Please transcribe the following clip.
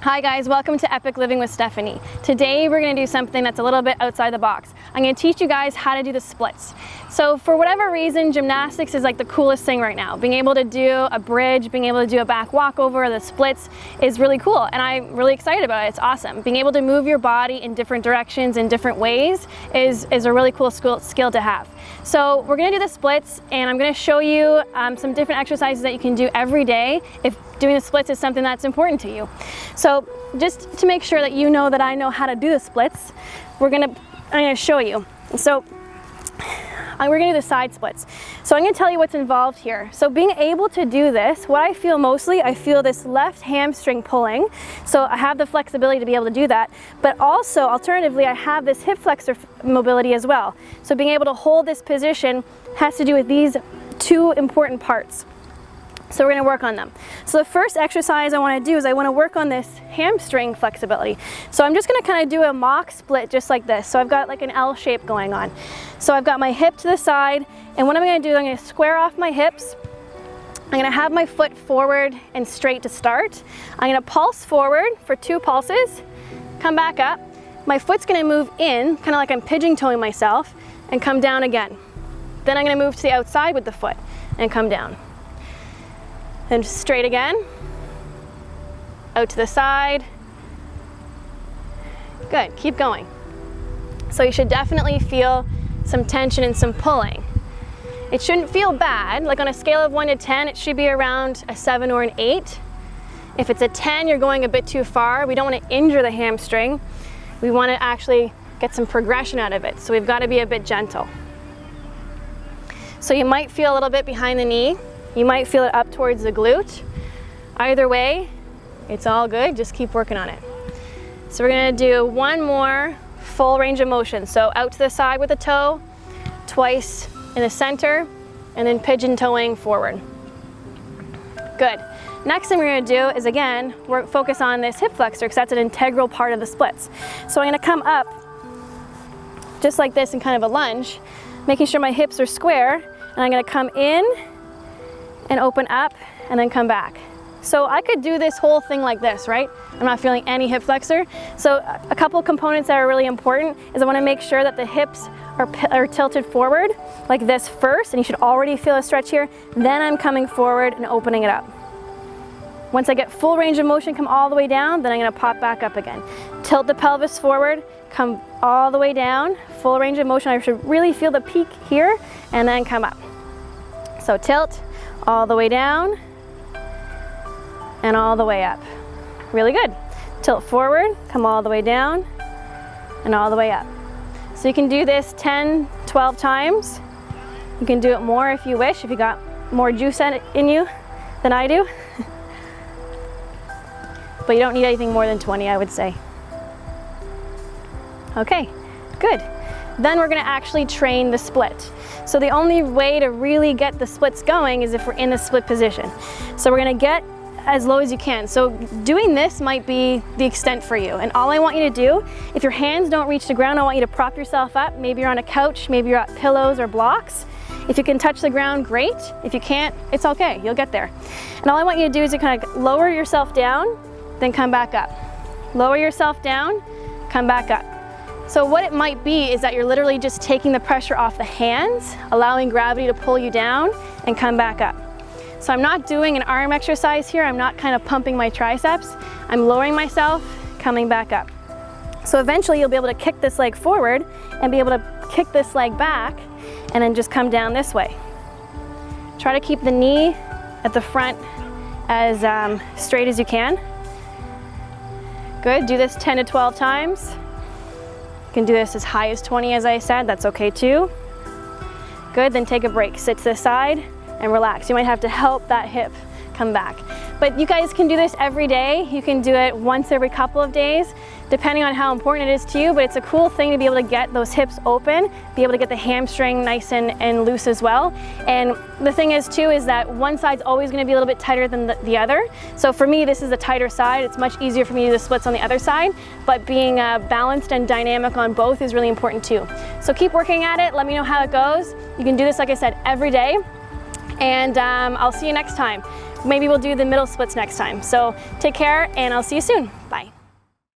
Hi guys, welcome to Epic Living with Stephanie. Today we're going to do something that's a little bit outside the box. I'm going to teach you guys how to do the splits. So for whatever reason, gymnastics is like the coolest thing right now. Being able to do a bridge, being able to do a back walkover, the splits is really cool, and I'm really excited about it. It's awesome. Being able to move your body in different directions in different ways is a really cool skill to have. So we're going to do the splits, and I'm going to show you some different exercises that you can do every day if doing the splits is something that's important to you. So just to make sure that you know that I know how to do the splits, I'm going to show you. So we're going to do the side splits. So I'm going to tell you what's involved here. So being able to do this, what I feel mostly, I feel this left hamstring pulling. So I have the flexibility to be able to do that. But also, alternatively, I have this hip flexor mobility as well. So being able to hold this position has to do with these two important parts. So we're going to work on them. So the first exercise I want to do is I want to work on this hamstring flexibility. So I'm just going to kind of do a mock split just like this. So I've got like an L shape going on. So I've got my hip to the side, and what I'm going to do is I'm going to square off my hips. I'm going to have my foot forward and straight to start. I'm going to pulse forward for 2 pulses, come back up. My foot's going to move in, kind of like I'm pigeon-toeing myself, and come down again. Then I'm going to move to the outside with the foot and come down. Then straight again, out to the side. Good, keep going. So you should definitely feel some tension and some pulling. It shouldn't feel bad. Like on a scale of 1 to 10, it should be around a 7 or an 8. If it's a 10, you're going a bit too far. We don't want to injure the hamstring. We want to actually get some progression out of it. So we've got to be a bit gentle. So you might feel a little bit behind the knee. You might feel it up towards the glute. Either way, it's all good. Just keep working on it. So we're going to do one more full range of motion. So out to the side with the toe, twice in the center, and then pigeon-toeing forward. Good. Next thing we're going to do is, again, focus on this hip flexor because that's an integral part of the splits. So I'm going to come up just like this in kind of a lunge, making sure my hips are square, and I'm going to come in and open up and then come back. So I could do this whole thing like this, right? I'm not feeling any hip flexor. So a couple of components that are really important is I want to make sure that the hips are tilted forward like this first, and you should already feel a stretch here. Then I'm coming forward and opening it up. Once I get full range of motion, come all the way down, then I'm going to pop back up again. Tilt the pelvis forward, come all the way down, full range of motion. I should really feel the peak here, and then come up. So tilt, all the way down, and all the way up. Really good. Tilt forward, come all the way down, and all the way up. So you can do this 10, 12 times. You can do it more if you wish, if you got more juice in you than I do. But you don't need anything more than 20, I would say. Okay, good. Then we're going to actually train the split. So the only way to really get the splits going is if we're in the split position. So we're going to get as low as you can. So doing this might be the extent for you. And all I want you to do, if your hands don't reach the ground, I want you to prop yourself up. Maybe you're on a couch, maybe you're on pillows or blocks. If you can touch the ground, great. If you can't, it's okay, you'll get there. And all I want you to do is to kind of lower yourself down, then come back up. Lower yourself down, come back up. So what it might be is that you're literally just taking the pressure off the hands, allowing gravity to pull you down and come back up. So I'm not doing an arm exercise here. I'm not kind of pumping my triceps. I'm lowering myself, coming back up. So eventually you'll be able to kick this leg forward and be able to kick this leg back and then just come down this way. Try to keep the knee at the front as straight as you can. Good, do this 10 to 12 times. You can do this as high as 20, as I said, that's okay too. Good, then take a break. Sit to the side and relax. You might have to help that hip come back. But you guys can do this every day. You can do it once every couple of days, depending on how important it is to you, but it's a cool thing to be able to get those hips open, be able to get the hamstring nice and loose as well. And the thing is too, is that one side's always gonna be a little bit tighter than the other. So for me, this is the tighter side. It's much easier for me to do the splits on the other side, but being balanced and dynamic on both is really important too. So keep working at it. Let me know how it goes. You can do this, like I said, every day. And I'll see you next time. maybe we'll do the middle splits next time. So take care, and I'll see you soon. Bye.